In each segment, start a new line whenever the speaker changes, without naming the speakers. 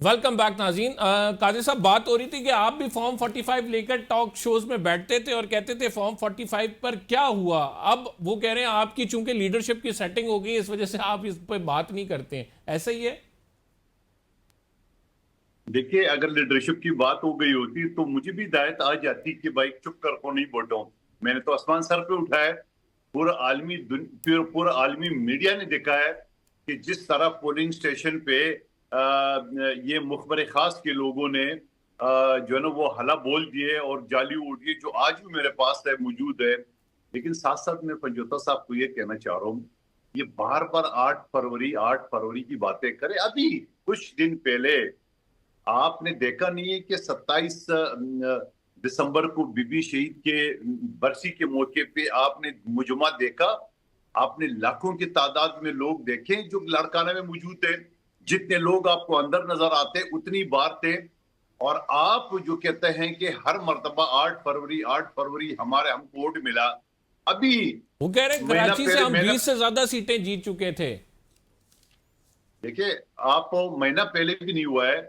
Welcome back नाज़रीन। कादिर साहब, बात हो रही थी कि आप भी फॉर्म 45 लेकर टॉक शोज में बैठते थे और कहते थे फॉर्म 45 पर क्या हुआ। अब वो कह रहे हैं आपकी चूंकि लीडरशिप की सेटिंग हो गई, इस वजह से आप इस पर बात नहीं करते हैं, ऐसा ही है?
देखिए, अगर लीडरशिप की बात हो गई होती तो मुझे भी हिदायत आ जाती कि भाई चुप कर को नहीं बोलो। मैंने तो आसमान सर पे उठाया। पूरा आलमी मीडिया ने देखा है कि जिस तरह पोलिंग स्टेशन पे ये मुखबर खास के लोगों ने जो है ना वो हला बोल दिए और जाली उड़ दिए, जो आज भी मेरे पास है, मौजूद है। लेकिन साथ साथ मैं पंजोता साहब को ये कहना चाह रहा हूँ, ये बार बार 8 फरवरी की बातें करे। अभी कुछ दिन पहले आपने देखा नहीं है कि 27 दिसंबर को बीबी शहीद के बरसी के मौके पे आपने मुजमा देखा? आपने लाखों की तादाद में लोग देखे जो लाड़काना में मौजूद थे। जितने लोग आपको अंदर नजर आते उतनी बार थे। और आप जो कहते हैं कि हर मर्तबा 8 फरवरी हमारे हमको वोट मिला। अभी
वो कह रहे हैं
महीना
कराची से
पहले
हम
मैंने
20 से ज्यादा सीटें जीत चुके थे।
देखिए, आप महीना पहले भी नहीं हुआ है।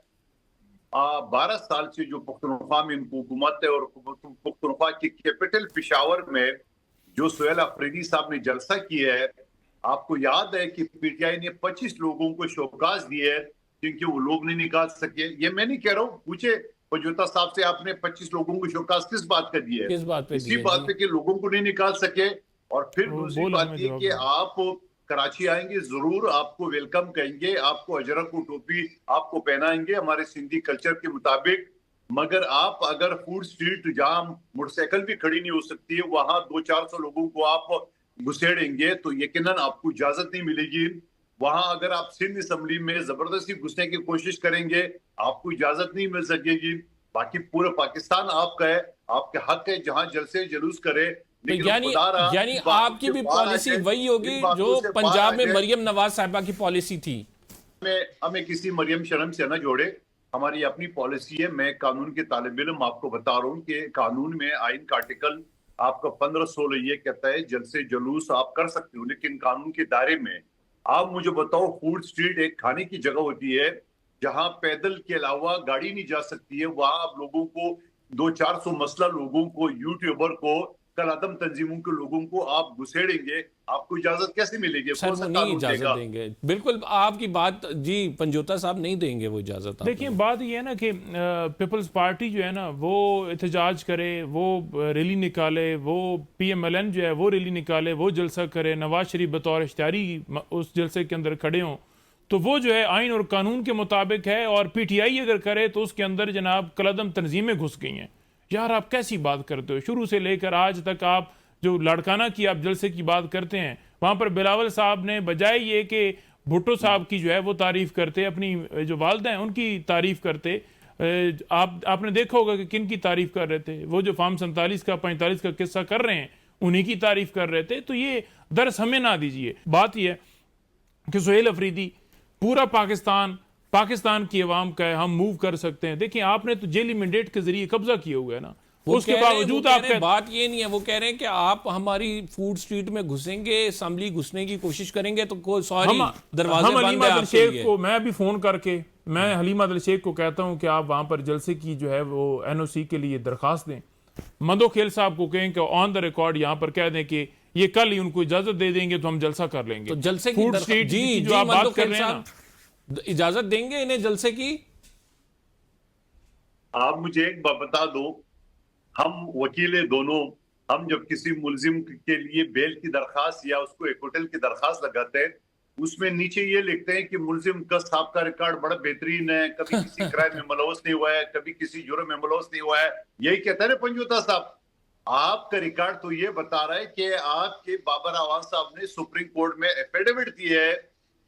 12 साल से जो पुख्तनख्वा में इनको हुकूमत है, और पुख्तनख्वा की कैपिटल पिशावर में जो सोहेल अफरीदी साहब ने जलसा किया है, आपको याद है कि पीटीआई ने 25 लोगों को शोकाज दिए है क्योंकि वो लोग नहीं निकाल सके। ये मैं नहीं कह रहा हूँ, पूछे पंजोता साहब से, आपने 25 लोगों को शोकाज किस बात का दिया है?
किस बात पे
इसी
दिए
बात
जी?
पे कि लोगों को नहीं निकाल सके। और फिर
वो
दूसरी
बोल
बात
हमें
ये
जवाब
कि
दो।
आप कराची आएंगे, जरूर आपको वेलकम कहेंगे, आपको अजरक को टोपी आपको पहनाएंगे हमारे सिंधी कल्चर के मुताबिक। मगर आप अगर फूड स्ट्रीट जहां मोटरसाइकिल भी खड़ी नहीं हो सकती है, वहां 200-400 लोगों को आप घुसेड़ेंगे तो यकीनन आपको इजाजत नहीं मिलेगी। वहां अगर आप सिंध असम्बली में जबरदस्ती घुसने की कोशिश करेंगे, आपको इजाजत नहीं मिल सकेगी। बाकी पूरा पाकिस्तान आपका है, आपके हक है जहां जलसे जुलूस करे।
तो
लेकिन
यानी
खुदारा
यानी
इन बातों
आपकी
से
भी
बाहर आ
पॉलिसी
जाए,
वही
इन
होगी जो
बातों से बाहर आ
पंजाब में
जाए।
मरियम नवाज साहिबा की पॉलिसी थी।
हमें हमें किसी मरियम शर्म से न जोड़े। हमारी अपनी पॉलिसी है। मैं कानून के तालिब इल्म आपको बता रहा हूँ कि कानून में आइन का आर्टिकल आपका 15-16 ये कहता है जलसे जुलूस आप कर सकते हो, लेकिन कानून के दायरे में। आप मुझे बताओ, फूड स्ट्रीट एक खाने की जगह होती है जहां पैदल के अलावा गाड़ी नहीं जा सकती है। वहां आप लोगों को 200-400 मसला लोगों को, यूट्यूबर को, कल अदम तंजीमों के लोगों को आप घुसेड़ेंगे, आपको इजाजत कैसे मिलेगी?
सर
कौन
वो
सा
नहीं
कानून
इजाजत
देगा?
देंगे, बिल्कुल आपकी बात जी। पंजोता साहब नहीं देंगे वो इजाजत
देखिए,
आपको।
बात ये है ना कि पीपल्स पार्टी जो है ना वो एहतजाज करे, वो रैली निकाले, वो पीएमएलएन जो है वो रैली निकाले, वो जलसा करे, नवाज शरीफ बतौर इश्तिहारी उस जलसे के अंदर खड़े हों, तो वो जो है आइन और कानून के मुताबिक है। और पीटीआई अगर करे तो उसके अंदर जनाब कलदम तंजीमें घुस गई हैं। यार आप कैसी बात करते हो? शुरू से लेकर आज तक आप जो लाड़काना की आप जलसे की बात करते हैं, वहां पर बिलावल साहब ने बजाय ये कि भुट्टो साहब की जो है वो तारीफ करते, अपनी जो वालदा हैं उनकी तारीफ करते, आपने देखा होगा कि किन की तारीफ कर रहे थे? वो जो फार्म 47 का 45 का किस्सा कर रहे हैं उन्हीं की तारीफ कर रहे थे। तो ये दर्स हमें ना दीजिए। बात यह है कि सोहेल अफरीदी पूरा पाकिस्तान की आवाम का है, हम मूव कर सकते हैं। देखिए, आपने तो जेली मैंडेट के जरिए कब्जा किया हुआ है ना, उसके बावजूद आपका
बात ये नहीं है। वो कह रहे हैं कि आप हमारी फूड स्ट्रीट में घुसेंगे, असम्बली घुसने की कोशिश करेंगे तो सॉरी, दरवाजे
हम
बंद
हलीमा
है
अब्दुल
आपके
शेख
लिए।
को मैं अभी फोन करके मैं हलीमा अब्दुल शेख को कहता हूं कि आप वहां पर जलसे की जो है वो एनओसी के लिए दरखास्त दें। मदो खेल साहब को कहें कि ऑन द रिकॉर्ड यहां पर कह दें कि ये कल ही उनको इजाजत दे देंगे तो हम जलसा कर लेंगे।
तो जलसे
फूड
की
स्ट्रीट
जी
की जो
जी
आप
मंदो
बात कर
खेल
रहे हैं ना,
साहब इजाजत देंगे इन्हें जलसे की?
आप मुझे एक बात बता दो, हम वकील दोनों, हम जब किसी मुलजिम के लिए बेल की दरखास्त या उसको एक होटल की दरखास्त लगाते हैं, उसमें नीचे ये लिखते हैं कि मुलजिम का साहब का रिकॉर्ड बड़ा बेहतरीन है, कभी किसी क्राइम में मुलवस नहीं हुआ है, कभी किसी जुर्म में मुलवस नहीं हुआ है। यही कहता है ना पंजोता साहब। आपका रिकॉर्ड तो ये बता रहा है कि आपके बाबर आवाम साहब ने सुप्रीम कोर्ट में एफिडेविट दी है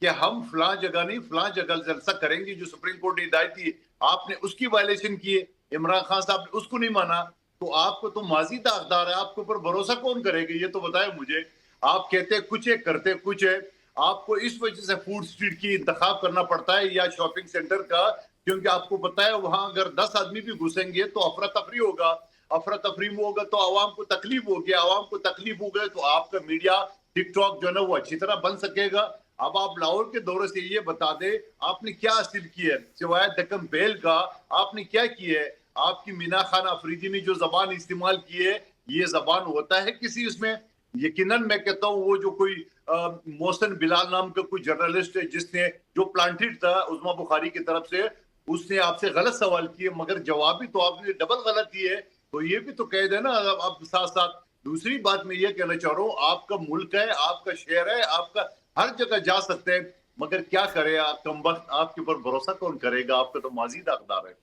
कि हम फलां जगह नहीं फलां जगह जलसा करेंगे, जो सुप्रीम कोर्ट ने हिदायत दी। आपने उसकी वायलेशन की है, इमरान खान साहब ने उसको नहीं माना। तो आपको तो माजी दागदार है, आपके ऊपर भरोसा कौन करेगा? ये तो बताए मुझे। आप कहते कुछ है, करते कुछ है। आपको इस वजह से फूड स्ट्रीट की इंतखाब करना पड़ता है या शॉपिंग सेंटर का, क्योंकि आपको पता है वहां अगर 10 आदमी भी घुसेंगे तो अफरा तफरी होगा। अफरा तफरी में होगा तो आवाम को तकलीफ होगी, आवाम को तकलीफ हो गए तो आपका मीडिया टिकटॉक जो है ना वो अच्छी तरह बन सकेगा। अब आप लाहौर के दौरे से ये बता दे आपने क्या हासिल किया है सिवाय दक्कन बेल का, आपने क्या किया है? आपकी मीना खान अफरीदी ने जो जबान इस्तेमाल की है, ये जबान होता है किसी उसमें? यकीनन मैं कहता हूँ वो जो कोई मोहसिन बिलाल नाम का कोई जर्नलिस्ट है जिसने जो प्लांटेड था उस्मा बुखारी की तरफ से, उसने आपसे गलत सवाल किए मगर जवाब भी तो आपने डबल गलत दिए है, तो ये भी तो कह देना अब साथ साथ। दूसरी बात मैं ये कहना चाह रहा हूँ, आपका मुल्क है, आपका शहर है, आपका हर जगह जा सकते हैं, मगर क्या करे आप कमबख्त, आपके ऊपर भरोसा कौन करेगा? आपका तो माजी दागदार है।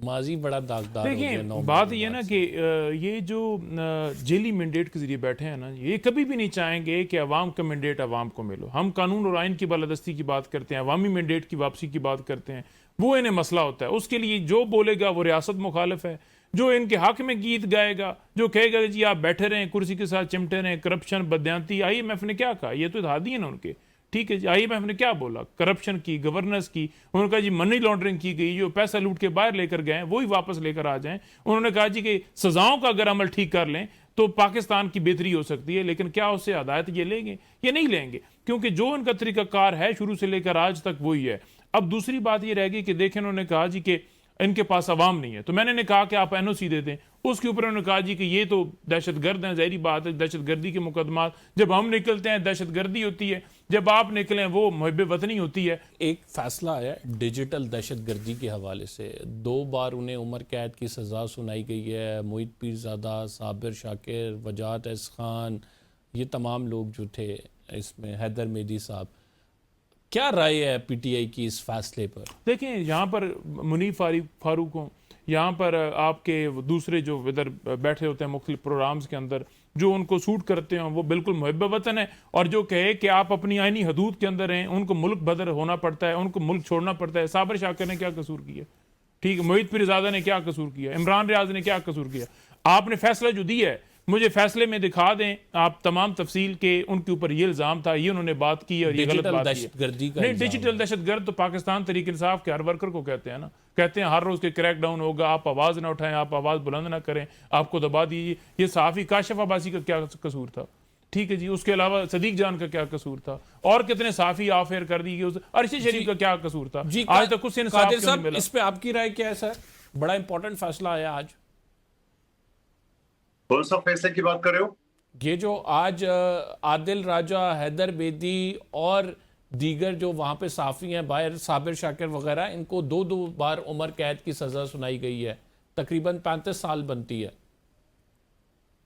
माजी बड़ा दागदार हो गया
देखिए
9
बात
महीने
ये ना
बाद
कि ये जो जेली मैंडेट के जरिए बैठे हैं ना, ये कभी भी नहीं चाहेंगे कि अवाम का मैंडेट अवाम को मिलो। हम कानून और आइन की बालादस्ती की बात करते हैं, अवामी मैंडेट की वापसी की बात करते हैं, वो इन्हें मसला होता है। उसके लिए जो बोलेगा वो रियासत मुखालिफ है, जो इनके हक में गीत गाएगा, जो कहेगा कि जी आप बैठे रहें कुर्सी के साथ चिमटे रहें, करप्शन बदयांती। IMF ने क्या कहा? ये तो इत्तेहादी है ना उनके, ठीक है जी। IMF ने क्या बोला? करप्शन की, गवर्नेंस की। उन्होंने कहा जी मनी लॉन्ड्रिंग की गई, जो पैसा लूट के बाहर लेकर गए वही वापस लेकर आ जाएं। उन्होंने कहा जी कि सजाओं का अगर अमल ठीक कर लें तो पाकिस्तान की बेहतरी हो सकती है। लेकिन क्या उससे हदायत ये लेंगे? ये नहीं लेंगे, क्योंकि जो उनका तरीकाकार है शुरू से लेकर आज तक वही है। अब दूसरी बात ये रहेगी कि देखें, उन्होंने कहा जी कि इनके पास अवाम नहीं है, तो मैंने कहा कि आप NOC दे दें। उसके ऊपर उन्होंने कहा जी कि ये तो दहशतगर्द हैं। ज़ाहिरी बात है, दहशतगर्दी के मुकदमा जब हम निकलते हैं दहशतगर्दी होती है, जब आप निकलें वो मुहब्बे वतनी होती है।
एक फैसला आया डिजिटल दहशतगर्दी के हवाले से, 2 बार उन्हें उम्र कैद की सज़ा सुनाई गई है। मोहित पीरज़ादा, साबिर शाकिर, वजाहत एस खान, ये तमाम लोग जो थे इसमें, हैदर मेहदी साहब, क्या राय है PTI की इस फैसले पर?
देखें, यहाँ पर मुनीफ फारूक हों, यहाँ पर आपके दूसरे जो इधर बैठे होते हैं मुख्तलिफ प्रोग्राम्स के अंदर, जो उनको सूट करते हैं वो बिल्कुल मुहब्ब वतन है। और जो कहे कि आप अपनी आइनी हदूद के अंदर हैं, उनको मुल्क बदर होना पड़ता है, उनको मुल्क छोड़ना पड़ता है। साबिर शाकिर ने क्या कसूर किया? ठीक है, मोहित पीरज़ादा ने क्या कसूर किया? इमरान रियाज ने क्या कसूर किया? आपने फैसला जो दिया है, मुझे फैसले में दिखा दें आप तमाम तफसील के उनके ऊपर ये इल्ज़ाम था, ये उन्होंने बात की और ये गलत बात की।
दहशतगर्दी का
नहीं,
इल्ज़ाम
डिजिटल
है।
दहशतगर्द तो पाकिस्तान तरीके इंसाफ के हर वर्कर को कहते हैं ना, कहते हैं हर रोज के क्रैक डाउन होगा, आप आवाज ना उठाएं, आप आवाज बुलंद ना करें, आपको दबा दीजिए। ये सहाफ़ी काशिफ अब्बासी का क्या कसूर था? ठीक है जी। उसके अलावा सदीक जान का क्या कसूर था? और कितने साफी ऑफ एयर कर दी गई। अरशद शरीफ का क्या कसूर था?
जी,
आज तक कुछ इंसाफ
कादिर
क्यों नहीं
साहब,
मिला?
इस पे आपकी राय क्या है सर? बड़ा इंपॉर्टेंट फैसला आया आज।
कौन सा फैसले की बात कर रहे हो?
ये जो आज आदिल राजा, हैदर बेदी और दीगर जो वहां पे साफी हैं बाहर, साबिर शाकिर वगैरह, इनको 2 बार उम्र कैद की सजा सुनाई गई है, तकरीबन 35 साल बनती है।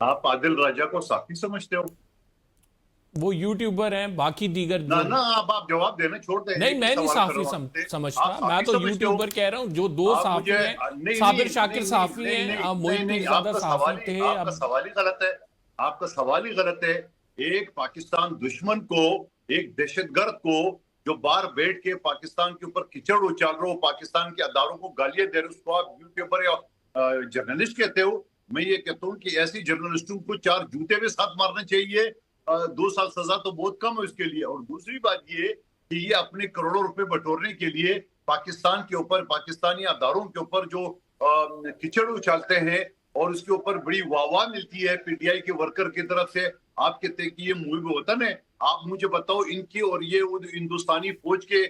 आप आदिल राजा को साफी समझते हो?
वो यूट्यूबर हैं, बाकी दीगर
ना ना, आप जवाब देना छोड़ दें।
नहीं, मैं नहीं
सवाल
साफी
करो आपसे।
समझता,
आप
मैं
साफी
तो
समझते हो?
यूट्यूबर कह रहा हूँ। जो 2
आप
साफी
मुझे
हैं, साबिर शाकिर साफी हैं, मोहित पीरज़ादा साफी थे।
आपका
अब
सवाल ही गलत है, आपका सवाल ही गलत है। एक पाकिस्तान दुश्मन को, एक दहशतगर्द को जो बाहर बैठ के पाकिस्तान के ऊपर कीचड़ उछाल रहे हो, पाकिस्तान के अदारों को गालियां दे रहे हो, उसको आप यूट्यूबर या जर्नलिस्ट कहते हो? मैं ये कहता हूँ कि ऐसी जर्नलिस्टों को 4 जूते के साथ मारना चाहिए। 2 साल सजा तो बहुत कम है उसके लिए। और दूसरी बात ये कि ये अपने करोड़ों रुपए बटोरने के लिए पाकिस्तान के ऊपर, पाकिस्तानी अदारों के ऊपर जो कीचड़ उछालते हैं और उसके ऊपर बड़ी वाहवाह मिलती है PTI के वर्कर की तरफ से। आप कहते हैं कि ये मुहिब वतन है। आप मुझे बताओ, इनकी और ये हिंदुस्तानी फौज के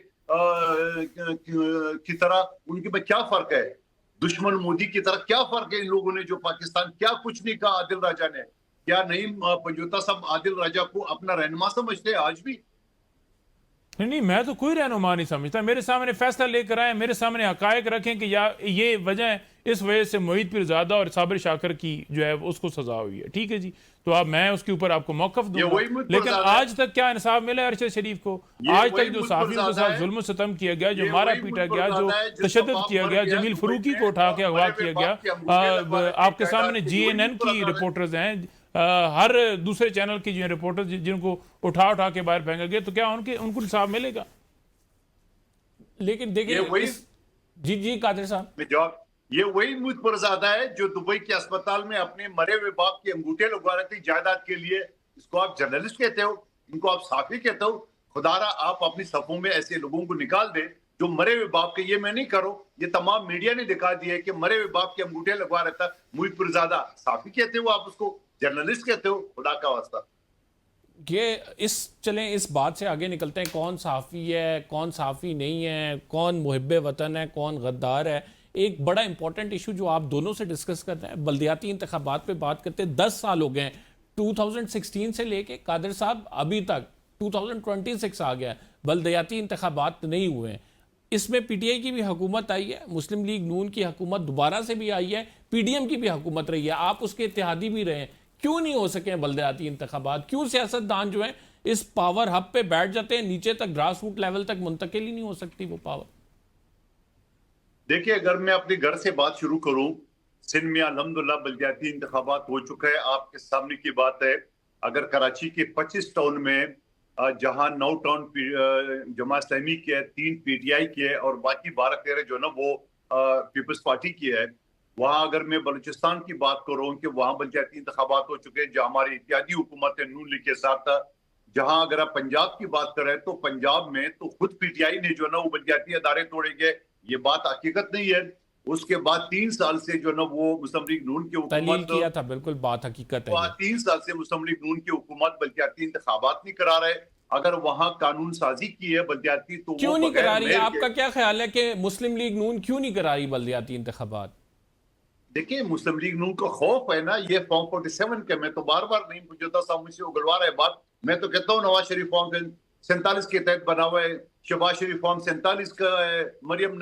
की तरह उनके में क्या फर्क है? दुश्मन मोदी की तरह क्या फर्क है इन लोगों ने? जो पाकिस्तान, क्या कुछ नहीं कहा आदिल राजा ने? क्या नईम पंजोता साहब आदिल राजा को अपना रहनुमा समझते हैं आज भी?
नहीं, मैं तो कोई रहनुमा नहीं समझता। मेरे सामने फैसला लेकर आए, मेरे सामने हकायक रखें कि या ये वजह है, इस वजह से मोहित पीरज़ादा और साबिर शाकिर की जो है उसको सजा हुई है। ठीक है जी, तो अब मैं उसके ऊपर आपको मौक़िफ़ दूंगा। लेकिन आज तक क्या इंसाफ मिला है अरशद शरीफ को? आज तक जो साफियों के साथ जुल्म सितम किया गया, जो मारा पीटा गया, जो तशद्दुद किया गया, जमील फरूकी को उठा के अगवा किया गया। आपके सामने GNN की रिपोर्टर्स हैं, हर दूसरे चैनल की जो रिपोर्टर्स जिनको उठा के बाहर फेंका गया, तो क्या उनको इंसाफ मिलेगा?
लेकिन देखिए जी कादिर साहब,
जवाब ये वही मोहित पीरज़ादा है जो दुबई के अस्पताल में अपने मरे हुए बाप के अंगूठे लगवा रहे थे जायदाद के लिए। इसको आप जर्नलिस्ट कहते हो? इनको आप साफी कहते हो? खुदारा आप अपनी सफों में ऐसे लोगों को निकाल दे जो मरे हुए बाप के, ये मैं नहीं करो, ये तमाम मीडिया ने दिखा दिया है कि मरे हुए बाप के अंगूठे लगवा रहता मोहित पीरज़ादा। साफी कहते हो आप उसको? जर्नलिस्ट कहते हो? खुदा का वास्ता।
ये चलें इस बात से आगे निकलते हैं, कौन सहाफ़ी है, कौन सहाफ़ी नहीं है, कौन मुहिब्बे वतन है, कौन गद्दार है। एक बड़ा इंपॉर्टेंट इशू जो आप दोनों से डिस्कस कर रहे हैं, बल्दियाती इंतखाबात पे बात करते हैं। 10 साल हो गए हैं, 2016 से लेके कादिर साहब अभी तक 2026 आ गया है, बल्दियाती इंतखाबात नहीं हुए हैं। इसमें पीटीआई की भी हुकूमत आई है, मुस्लिम लीग नून की हुकूमत दोबारा से भी आई है, पीडीएम की भी हुकूमत रही है, आप उसके इत्तेहादी भी रहे हैं। क्यों नहीं हो सके बल्दियाती इंतखाबात? क्यों सियासतदान जो है इस पावर हब पे बैठ जाते हैं, नीचे तक ग्रास रूट लेवल तक मुंतकिल ही नहीं हो सकती वो पावर?
देखिए, अगर मैं अपने घर से बात शुरू करूं, सिंध में अल्हम्दुलिल्लाह बल्दियाती इंतखाबात हो चुका है। आपके सामने की बात है, अगर कराची के 25 टाउन में जहां 9 टाउन जमा इस्लामी के है, 3 पीटीआई के है और बाकी 12-13 जो ना वो पीपल्स पार्टी की है, वहां अगर मैं बलूचिस्तान की बात करूं कि वहां बल्दियाती इंतखाबात हो चुके हैं, जहां हमारी इत्तेहादी हुकूमत है नून लीग के साथ। जहां अगर आप पंजाब की बात करें तो पंजाब में तो खुद पीटीआई ने जो ना वो बल्दियाती अदारे तोड़ेंगे, ये बात हकीकत नहीं है। उसके बाद 3 साल से जो ना वो मुस्लिम लीग नून की
तहलील
हुकूमत,
किया था, बिल्कुल बात हकीकत है ये।
3 साल से मुस्लिम लीग नून की हुकूमत बल्दियाती इंतखाबात नहीं करा रहे। अगर वहां कानून साजी की है बल्दियाती तो
क्यों
वो
नहीं
बगैर
करा रही है?
मेयर
आपका
के।
क्या ख्याल है कि मुस्लिम लीग नून क्यों नहीं करा रही बल्दियाती इंतखाबात?
देखिए, मुस्लिम लीग नून को खौफ है ना ये फॉर्म 47 के। मैं तो बार बार नहीं पूछता, साहब मुझसे उगलवा रहे बात। मैं तो कहता हूँ नवाज शरीफ फॉर्म 47 के तहत बना हुआ है, शहबाज शरीफ फॉर्म 47 का है, मरियम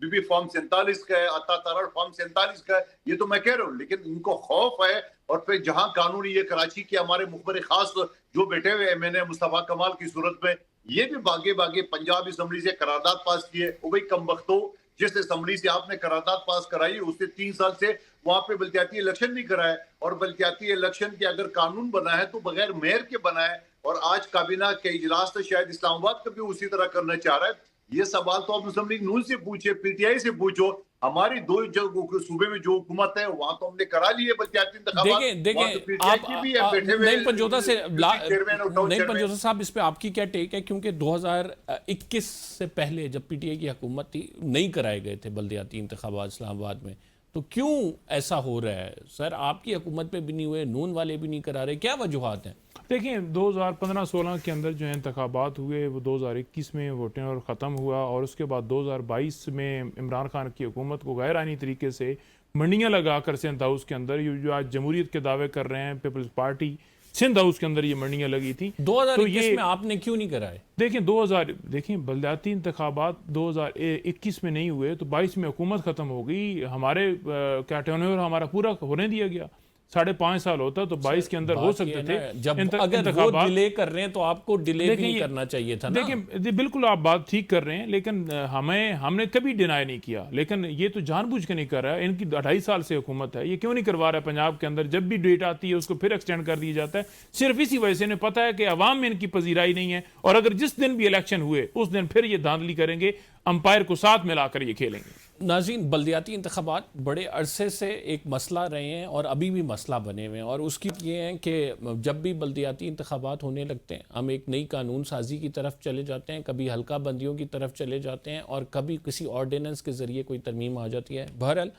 बीबी फॉर्म 47 का है, अता तारड़ फॉर्म 47 का है। ये तो मैं कह रहा हूँ, लेकिन इनको खौफ है। और फिर जहां कानून ये कराची के हमारे मुखबर खास जो बैठे हुए हैं, मैंने मुस्तफा कमाल की सूरत में ये भी भागे भागे पंजाब असम्बली से करारदाद पास किए। वो भाई कम वक्तो, जिस असम्बली से आपने करारदाद पास कराई उससे 3 साल से वहां पे बल्दियाती इलेक्शन नहीं कराए। और बल्दियाती इलेक्शन के अगर कानून बना है तो बगैर मेयर के बना है। और आज काबीना के इजलास तो शायद इस्लामाबाद का भी उसी तरह करना चाह रहा है। ये सवाल तो आप मुस्लिम लीग नून से पूछे, पीटीआई से पूछो। हमारी 2 सूबे में जो हुकूमत है वहां तो हमने करा ली है बल्दियाती इंतखाबात। वहां तो पीटीआई
आप
की भी है बैठे हुए
नईम पंजोता से
चेयरमैन और टाउन
नईम
चेयरमैन।
पंजोता साहब, इस पे आपकी क्या टेक है? क्योंकि 2021 से पहले जब पीटीआई की हुकूमत थी नहीं कराए गए थे बल्दियाती इंतखाबात इस्लामाबाद में, तो क्यों ऐसा हो रहा है? सर, आपकी हुकूमत में भी नहीं हुए, नून वाले भी नहीं करा रहे, क्या वजूहात हैं?
देखिए 2015-16 के अंदर जो है इंतखाबात हुए, वो 2021 में वोटिंग और ख़त्म हुआ, और उसके बाद 2022 में इमरान खान की हुकूमत को गैर आइनी तरीके से मंडियाँ लगा कर सिंध हाउस के अंदर, ये जो आज जमहूरियत के दावे कर रहे हैं पीपल्स पार्टी, सिंध हाउस के अंदर ये मंडियाँ लगी थी।
2021 में आपने क्यों नहीं कराए?
देखिए बल्दियाती इंतखाबात 2021 में नहीं हुए तो 22 में हुकूमत ख़त्म हो गई, हमारे क्या टेन्योर हमारा पूरा होने दिया गया। 5.5 साल होता तो 22 के अंदर हो सकते थे।
जब अगर वो डिले कर रहे हैं तो आपको डिले भी नहीं करना चाहिए था ना?
देखिए बिल्कुल आप बात ठीक कर रहे हैं, लेकिन हमने कभी डिनाई नहीं किया, लेकिन ये तो जानबूझ के नहीं कर रहा है। इनकी 2.5 साल से हुकूमत है, ये क्यों नहीं करवा रहा है? पंजाब के अंदर जब भी डेट आती है उसको फिर एक्सटेंड कर दिया जाता है, सिर्फ इसी वजह से इन्हें पता है कि अवाम में इनकी पजीराई नहीं है, और अगर जिस दिन भी इलेक्शन हुए उस दिन फिर ये धांधली करेंगे, अंपायर को साथ मिलाकर ये खेलेंगे।
नाज़रीन, बल्दियाती इंतखाबात बड़े अरसे से एक मसला रहे हैं और अभी भी मसला बने हुए हैं, और उसकी ये है कि जब भी बल्दियाती इंतखाबात होने लगते हैं हम एक नई कानून साजी की तरफ चले जाते हैं, कभी हल्का बंदियों की तरफ चले जाते हैं, और कभी किसी ऑर्डिनेंस के ज़रिए कोई तरमीम आ जाती है। बहरहाल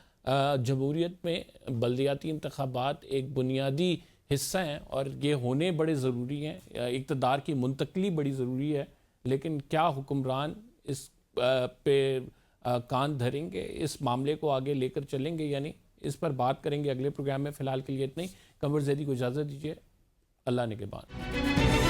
जमहूरियत में बल्दियाती इंतखाबात एक बुनियादी हिस्सा हैं और ये होने बड़े ज़रूरी हैं, इक़्तिदार की मुंतकली बड़ी ज़रूरी है। लेकिन क्या हुक्मरान इस पे कान धरेंगे, इस मामले को आगे लेकर चलेंगे या नहीं, इस पर बात करेंगे अगले प्रोग्राम में। फ़िलहाल के लिए इतना ही। कमर ज़ैदी को इजाज़त दीजिए, अल्लाह ने के बाद।